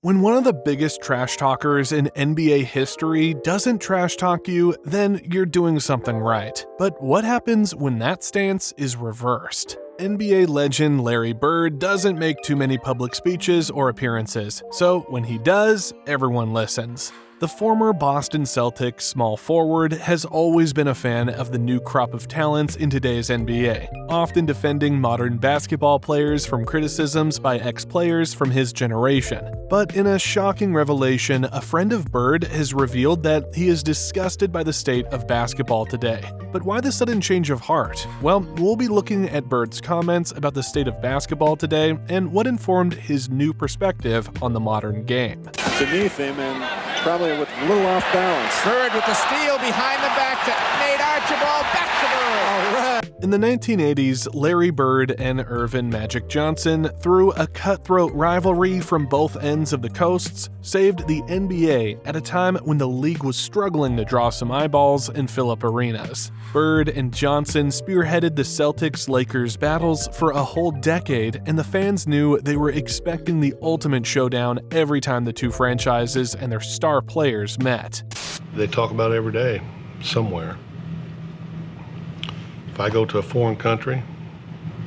When one of the biggest trash talkers in NBA history doesn't trash talk you, then you're doing something right. But what happens when that stance is reversed? NBA legend Larry Bird doesn't make too many public speeches or appearances, so when he does, everyone listens. The former Boston Celtics small forward has always been a fan of the new crop of talents in today's NBA, often defending modern basketball players from criticisms by ex-players from his generation. But in a shocking revelation, a friend of Bird has revealed that he is disgusted by the state of basketball today. But why the sudden change of heart? Well, we'll be looking at Bird's comments about the state of basketball today and what informed his new perspective on the modern game. Beneath him and probably with a little off balance. Bird with the steal behind the back to Nate Archibald, back to Bird. All right. In the 1980s, Larry Bird and Earvin Magic Johnson, through a cutthroat rivalry from both ends of the coasts, saved the NBA at a time when the league was struggling to draw some eyeballs and fill up arenas. Bird and Johnson spearheaded the Celtics-Lakers battles for a whole decade, and the fans knew they were expecting the ultimate showdown every time the two franchises and their star players met. They talk about it every day, somewhere. If I go to a foreign country,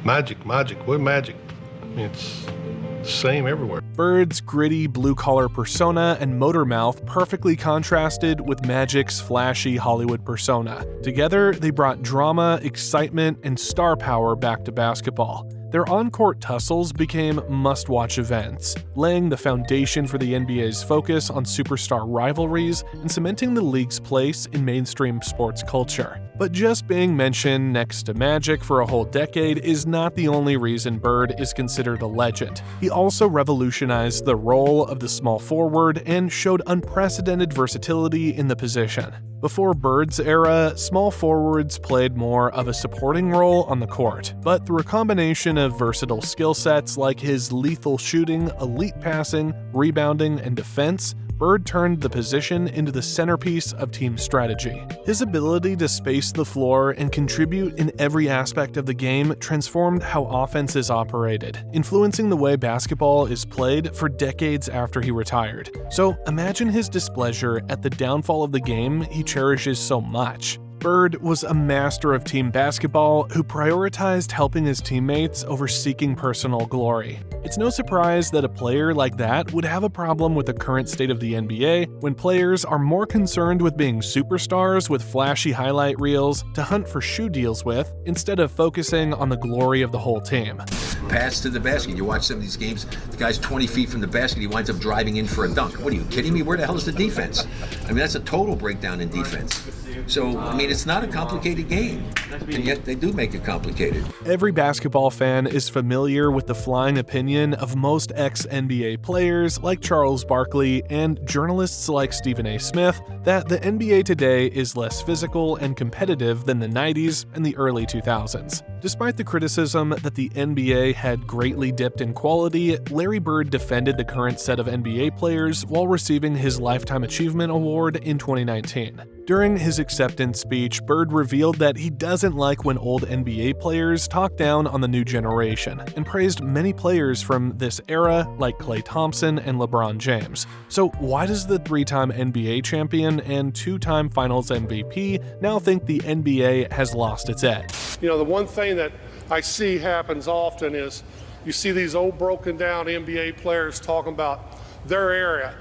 magic, what magic? I mean, it's the same everywhere. Bird's gritty blue-collar persona and motor mouth perfectly contrasted with Magic's flashy Hollywood persona. Together, they brought drama, excitement, and star power back to basketball. Their on-court tussles became must-watch events, laying the foundation for the NBA's focus on superstar rivalries and cementing the league's place in mainstream sports culture. But just being mentioned next to Magic for a whole decade is not the only reason Bird is considered a legend. He also revolutionized the role of the small forward and showed unprecedented versatility in the position. Before Bird's era, small forwards played more of a supporting role on the court, but through a combination of versatile skill sets like his lethal shooting, elite passing, rebounding, and defense, Bird turned the position into the centerpiece of team strategy. His ability to space the floor and contribute in every aspect of the game transformed how offenses operated, influencing the way basketball is played for decades after he retired. So imagine his displeasure at the downfall of the game he cherishes so much. Bird was a master of team basketball who prioritized helping his teammates over seeking personal glory. It's no surprise that a player like that would have a problem with the current state of the NBA when players are more concerned with being superstars with flashy highlight reels to hunt for shoe deals with instead of focusing on the glory of the whole team. Pass to the basket. You watch some of these games, the guy's 20 feet from the basket, he winds up driving in for a dunk. What are you kidding me? Where the hell is the defense? I mean, that's a total breakdown in defense. So, I mean, it's not a complicated game, and yet they do make it complicated. Every basketball fan is familiar with the flying opinion of most ex-NBA players like Charles Barkley and journalists like Stephen A. Smith that the NBA today is less physical and competitive than the 90s and the early 2000s. Despite the criticism that the NBA had greatly dipped in quality, Larry Bird defended the current set of NBA players while receiving his Lifetime Achievement Award in 2019. During his acceptance speech, Bird revealed that he doesn't like when old NBA players talk down on the new generation, and praised many players from this era like Klay Thompson and LeBron James. So why does the three-time NBA champion and two-time Finals MVP now think the NBA has lost its edge? You know, the one thing that I see happens often is you see these old broken down NBA players talking about their era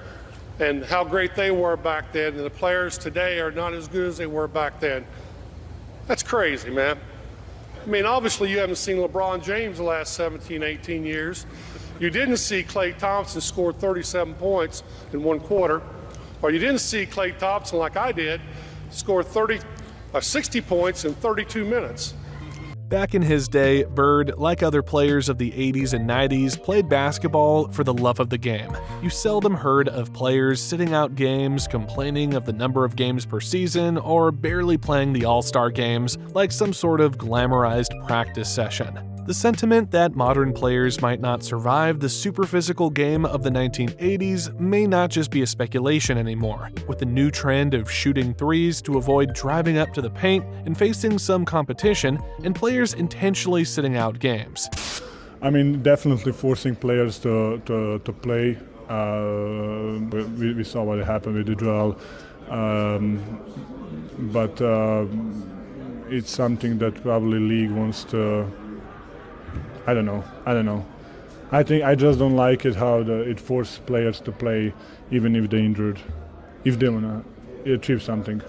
and how great they were back then, and the players today are not as good as they were back then. That's crazy, man. I mean, obviously you haven't seen LeBron James the last 17, 18 years. You didn't see Klay Thompson score 37 points in one quarter, or you didn't see Klay Thompson, like I did, score 60 points in 32 minutes. Back in his day, Bird, like other players of the 80s and 90s, played basketball for the love of the game. You seldom heard of players sitting out games, complaining of the number of games per season, or barely playing the All-Star games like some sort of glamorized practice session. The sentiment that modern players might not survive the super physical game of the 1980s may not just be a speculation anymore, with the new trend of shooting threes to avoid driving up to the paint and facing some competition, and players intentionally sitting out games. I mean, definitely forcing players to play We saw what happened with the Joel, but it's something that probably league wants to. I don't know. I think I just don't like it how it forces players to play even if they're injured, if they wanna achieve something.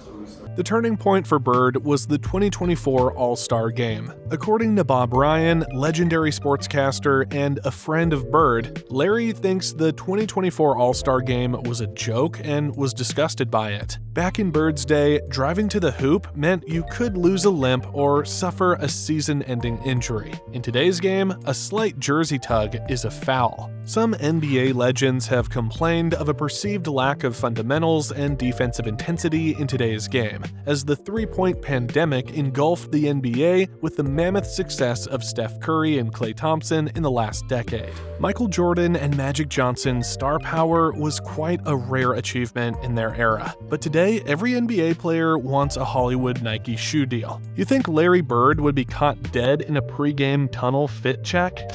The turning point for Bird was the 2024 All-Star Game. According to Bob Ryan, legendary sportscaster and a friend of Bird, Larry thinks the 2024 All-Star Game was a joke and was disgusted by it. Back in Bird's day, driving to the hoop meant you could lose a limp or suffer a season-ending injury. In today's game, a slight jersey tug is a foul. Some NBA legends have complained of a perceived lack of fundamentals and defensive intensity in today's game, as the three-point pandemic engulfed the NBA with the mammoth success of Steph Curry and Klay Thompson in the last decade. Michael Jordan and Magic Johnson's star power was quite a rare achievement in their era, but today every NBA player wants a Hollywood Nike shoe deal. You think Larry Bird would be caught dead in a pregame tunnel fit check?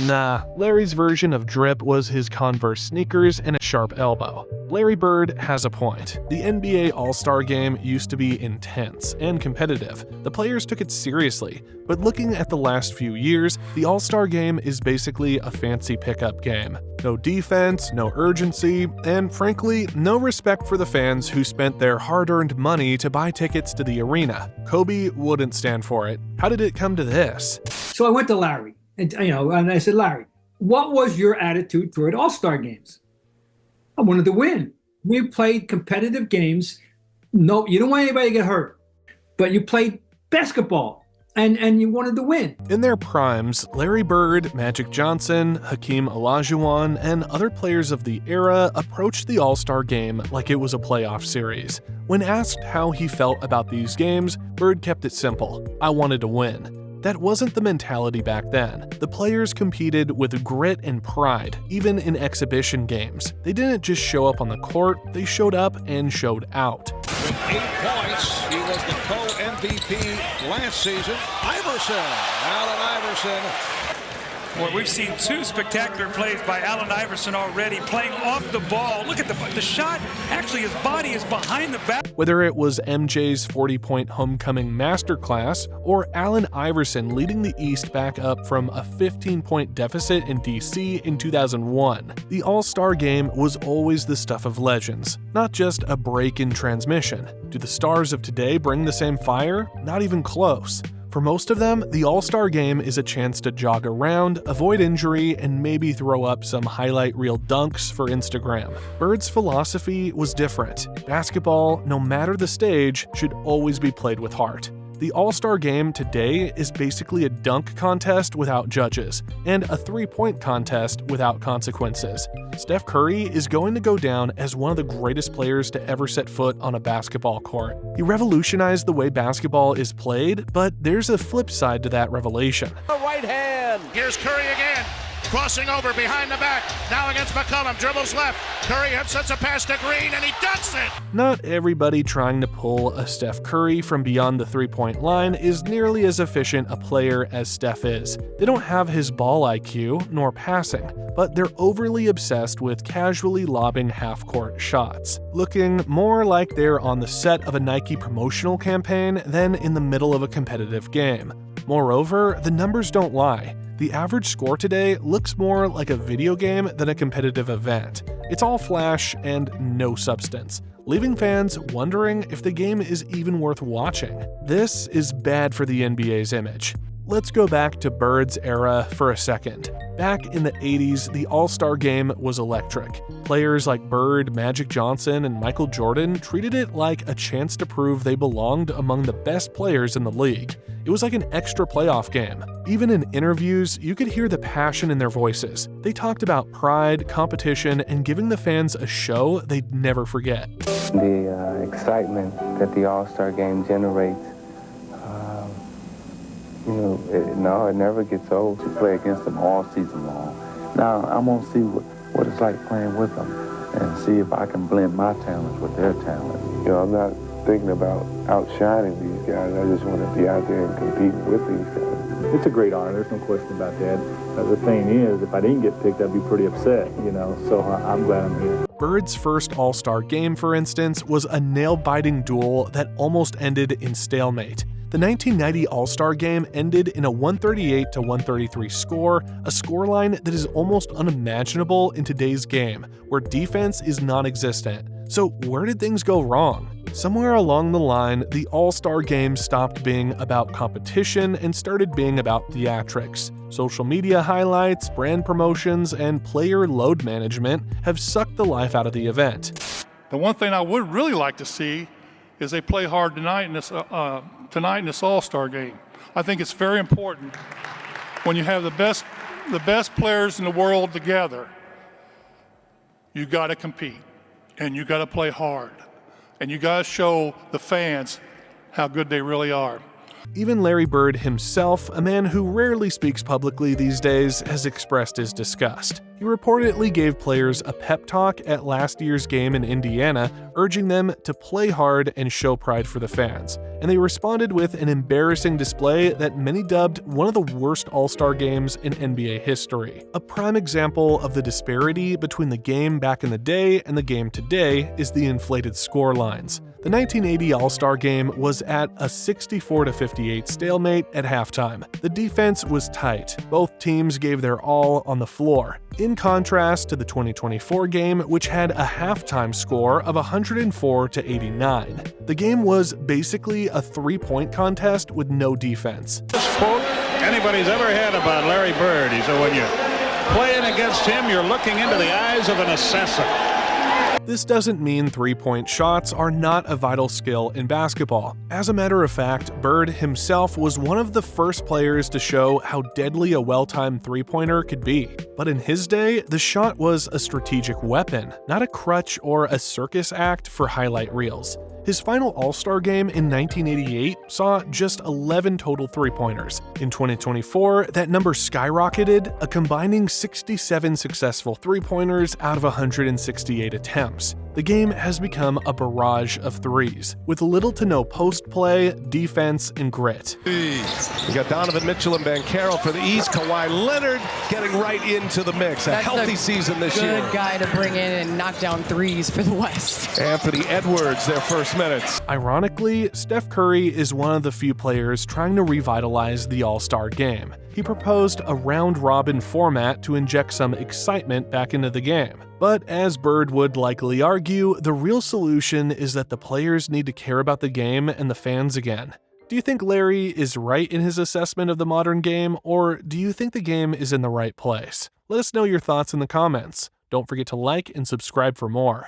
Nah, Larry's version of drip was his Converse sneakers and a sharp elbow. Larry Bird has a point. The NBA All-Star Game used to be intense and competitive. The players took it seriously, but looking at the last few years, the All-Star Game is basically a fancy pickup game. No defense, no urgency, and frankly, no respect for the fans who spent their hard-earned money to buy tickets to the arena. Kobe wouldn't stand for it. How did it come to this? So I went to Larry. And I said, Larry, what was your attitude toward All-Star games? I wanted to win. We played competitive games. No, you don't want anybody to get hurt, but you played basketball and you wanted to win. In their primes, Larry Bird, Magic Johnson, Hakeem Olajuwon, and other players of the era approached the All-Star Game like it was a playoff series. When asked how he felt about these games, Bird kept it simple. I wanted to win. That wasn't the mentality back then. The players competed with grit and pride, even in exhibition games. They didn't just show up on the court, they showed up and showed out. With 8 points, he was the co-MVP last season. Allen Iverson. Well, we've seen 2 spectacular plays by Allen Iverson already, playing off the ball. Look at the shot. Actually, his body is behind the back. Whether it was MJ's 40-point homecoming masterclass or Allen Iverson leading the East back up from a 15-point deficit in DC in 2001, the All-Star Game was always the stuff of legends, not just a break in transmission. Do the stars of today bring the same fire? Not even close. For most of them, the All-Star Game is a chance to jog around, avoid injury, and maybe throw up some highlight reel dunks for Instagram. Bird's philosophy was different. Basketball, no matter the stage, should always be played with heart. The All-Star Game today is basically a dunk contest without judges, and a three-point contest without consequences. Steph Curry is going to go down as one of the greatest players to ever set foot on a basketball court. He revolutionized the way basketball is played, but there's a flip side to that revelation. The right hand. Here's Curry again. Crossing over behind the back. Now against McCollum. Dribbles left. Curry sets a pass to Green, and he dunks it. Not everybody trying to pull a Steph Curry from beyond the three-point line is nearly as efficient a player as Steph is. They don't have his ball IQ, nor passing, but they're overly obsessed with casually lobbing half-court shots, looking more like they're on the set of a Nike promotional campaign than in the middle of a competitive game. Moreover, the numbers don't lie. The average score today looks more like a video game than a competitive event. It's all flash and no substance, leaving fans wondering if the game is even worth watching. This is bad for the NBA's image. Let's go back to Bird's era for a second. Back in the 80s, the All-Star Game was electric. Players like Bird, Magic Johnson, and Michael Jordan treated it like a chance to prove they belonged among the best players in the league. It was like an extra playoff game. Even in interviews, you could hear the passion in their voices. They talked about pride, competition, and giving the fans a show they'd never forget. The excitement that the All-Star Game generates, it never gets old. To play against them all season long, Now I'm going to see what it's like playing with them and see if I can blend my talents with their talents. You know, I'm not thinking about outshining these guys. I just want to be out there and competing with these guys. It's a great honor. There's no question about that. The thing is, if I didn't get picked, I'd be pretty upset, you know, so I'm glad I'm here. Bird's first All-Star game, for instance, was a nail-biting duel that almost ended in stalemate. The 1990 All-Star game ended in a 138-133 score, a scoreline that is almost unimaginable in today's game, where defense is non-existent. So where did things go wrong? Somewhere along the line, the All-Star game stopped being about competition and started being about theatrics. Social media highlights, brand promotions, and player load management have sucked the life out of the event. The one thing I would really like to see is they play hard tonight in this All-Star game. I think it's very important when you have the best players in the world together. You got to compete, and you got to play hard, and you got to show the fans how good they really are. Even Larry Bird himself, a man who rarely speaks publicly these days, has expressed his disgust. He reportedly gave players a pep talk at last year's game in Indiana, urging them to play hard and show pride for the fans, and they responded with an embarrassing display that many dubbed one of the worst All-Star games in NBA history. A prime example of the disparity between the game back in the day and the game today is the inflated score lines. The 1980 All-Star game was at a 64-58 stalemate at halftime. The defense was tight. Both teams gave their all on the floor. In contrast to the 2024 game, which had a halftime score of 104-89. The game was basically a three-point contest with no defense. This quote anybody's ever had about Larry Bird. He said, when you're playing against him, you're looking into the eyes of an assassin. This doesn't mean three-point shots are not a vital skill in basketball. As a matter of fact, Bird himself was one of the first players to show how deadly a well-timed three-pointer could be. But in his day, the shot was a strategic weapon, not a crutch or a circus act for highlight reels. His final All-Star game in 1988 saw just 11 total three-pointers. In 2024, that number skyrocketed, a combining 67 successful three-pointers out of 168 attempts. The game has become a barrage of threes, with little to no post play, defense, and grit. You got Donovan Mitchell and Banchero for the East. Kawhi Leonard getting right into the mix. A healthy season this year. Good guy to bring in and knock down threes for the West. Anthony Edwards, their first minutes. Ironically, Steph Curry is one of the few players trying to revitalize the All-Star game. He proposed a round-robin format to inject some excitement back into the game. But as Bird would likely argue, the real solution is that the players need to care about the game and the fans again. Do you think Larry is right in his assessment of the modern game, or do you think the game is in the right place? Let us know your thoughts in the comments. Don't forget to like and subscribe for more.